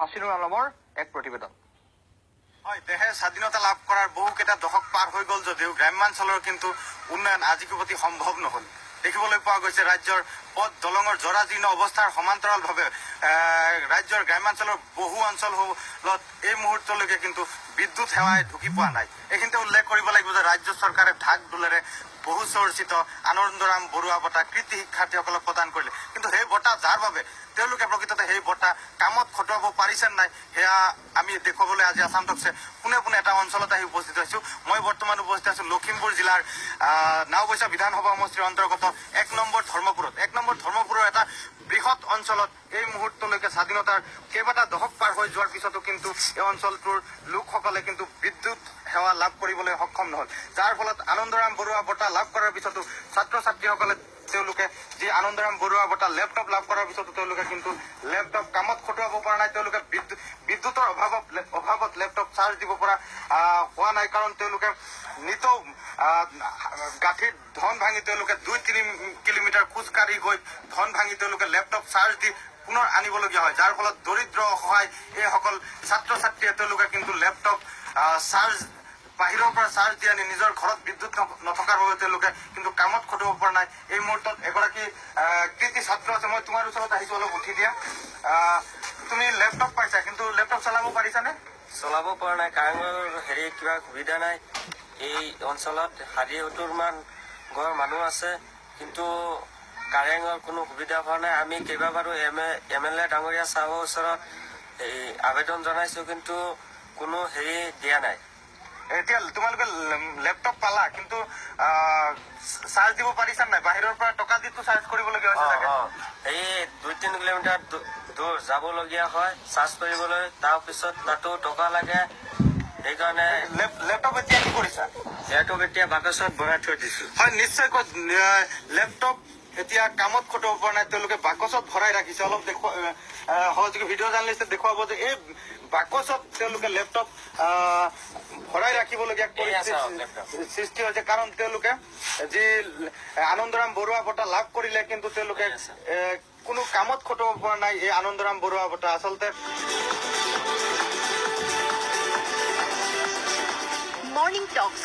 আছিনুৰ আলমৰ এক প্ৰতিবেদন। হয়, দেশে স্বাধীনতা লাভ কৰাৰ বহুকেইটা দশক পাৰ হৈ গ'ল যদিও গ্ৰাম্যাঞ্চলৰ কিন্তু উন্নয়ন আজিকোপতি সম্ভৱ নহ'ল। দেখিবলৈ পোৱা গৈছে ৰাজ্যৰ পথ দলঙৰ জৰাজীৰ্ণ অৱস্থাৰ সমান্তৰালভাৱে ৰাজ্যৰ গ্ৰাম্যাঞ্চলৰ বহু অঞ্চলত এই মুহূৰ্তলৈকে কিন্তু বিদ্যুৎ সেৱাই ঢুকি পোৱা নাই। এইখিনিতে উল্লেখ কৰিব লাগিব যে ৰাজ্য চৰকাৰে ঢাক ঢোলেৰে বহু চৰ্চিত আনন্দৰাম বৰুৱা বঁটা কৃতি শিক্ষাৰ্থীসকলক প্ৰদান কৰিলে, কিন্তু সেই বঁটা যাৰ বাবে তেওঁলোকে প্ৰকৃততে সেই বঁটা কামত খটুৱাব পাৰিছে নাই সেয়া আমি দেখুৱাবলৈ আজি আসাম টকছে পোনে পোনে এটা অঞ্চলত আহি উপস্থিত হৈছো। মই বৰ্তমান উপস্থিত আছো লখিমপুৰ জিলাৰ নাওবৈচা বিধানসভা সমষ্টিৰ অন্তৰ্গত ১ নম্বৰ ধৰ্মপুৰত। ১ নম্বৰ ধৰ্মপুৰৰ এটা বৃহৎ অঞ্চলত এই মুহূৰ্তলৈকে স্বাধীনতাৰ কেইবাটা দশক পাৰ হৈ যোৱাৰ পিছতো কিন্তু এই অঞ্চলটোৰ লোকসকলে কিন্তু বিদ্যুৎ সেৱা লাভ কৰিবলৈ সক্ষম নহল, যাৰ ফলত আনন্দৰাম বৰুৱা বঁটা লাভ কৰাৰ পিছতো ছাত্ৰ ছাত্ৰীসকলে তেওঁলোকে যি আনন্দৰাম বৰুৱা বঁটা লেপটপ লাভ কৰাৰ পিছতো তেওঁলোকে কিন্তু লেপটপ কামত খটুৱাব পৰা নাই। তেওঁলোকে বিদ্যুতৰ অভাৱত লেপটপ চাৰ্জ দিব পৰা হোৱা নাই, কাৰণ তেওঁলোকে নিতৌ গাঁঠিত ধন ভাঙি তেওঁলোকে ২-৩ কিলোমিটাৰ খোজকাঢ়ি গৈ ধন ভাঙি তেওঁলোকে লেপটপ চাৰ্জ দি পুনৰ আনিবলগীয়া হয়, যাৰ ফলত দৰিদ্ৰ অসহায় এইসকল ছাত্ৰ ছাত্ৰীয়ে তেওঁলোকে কিন্তু লেপটপ চাৰ্জ বাহিৰৰ পৰা চাৰ্জ দি আনি নিজৰ ঘৰত বিদ্যুৎ নথকাৰ বাবে তেওঁলোকে কিন্তু কামত খটুৱাব পৰা নাই। এই মুহূৰ্তত এগৰাকী কৃতি ছাত্ৰ আছে, মই তোমাৰ ওচৰত আহিছো, অলপ উঠি দিয়া। তুমি লেপটপ পাইছা, কিন্তু লেপটপ চলাব পাৰিছানে? চলাব পৰা নাই, কাৰেণ্টৰ কিবা সুবিধা নাই। এই অঞ্চলত ৭০ মান ঘৰ মানুহ আছে, কিন্তু কাৰেণ্টৰ কোনো সুবিধা হোৱা নাই। আমি কেইবাবাৰো MLA ডাঙৰীয়া চাহাবৰ ওচৰত আবেদন জনাইছো, কিন্তু কোনো দিয়া নাই। এতিয়া তোমালোকে লেপটপ পালা, কিন্তু চাৰ্জ দিব পাৰিছা নাই? বাহিৰৰ পৰা টকা দি চাৰ্জ কৰিবলগীয়া হৈছে চাগে। এই ২-৩ কিলোমিটাৰ দূৰ যাবলগীয়া হয় চাৰ্জ কৰিবলৈ, তাৰপিছত তাতো টকা লাগে। সেইকাৰণে লেপটপ এতিয়া কি কৰিছা? লেপটপ এতিয়া বাকচত ভৰাই থৈ দিছো। হয়, নিশ্চয়কৈ লেপটপ এতিয়া কামত খটুৱাব পৰা নাই, তেওঁলোকে বাকচত ভৰাই ৰাখিছে। অলপ সহযোগী ভিডিঅ' জাৰ্নেলিষ্টে দেখুৱাব যে এই বাকচত তেওঁলোকে লেপটপ ভৰাই ৰাখিবলগীয়া সৃষ্টি হৈছে, কাৰণ তেওঁলোকে যি আনন্দৰাম বৰুৱা বঁটা লাভ কৰিলে, কিন্তু তেওঁলোকে কোনো কামত খটুৱাব পৰা নাই এই আনন্দৰাম বৰুৱা বঁটা। আচলতে মৰ্নিং টক্স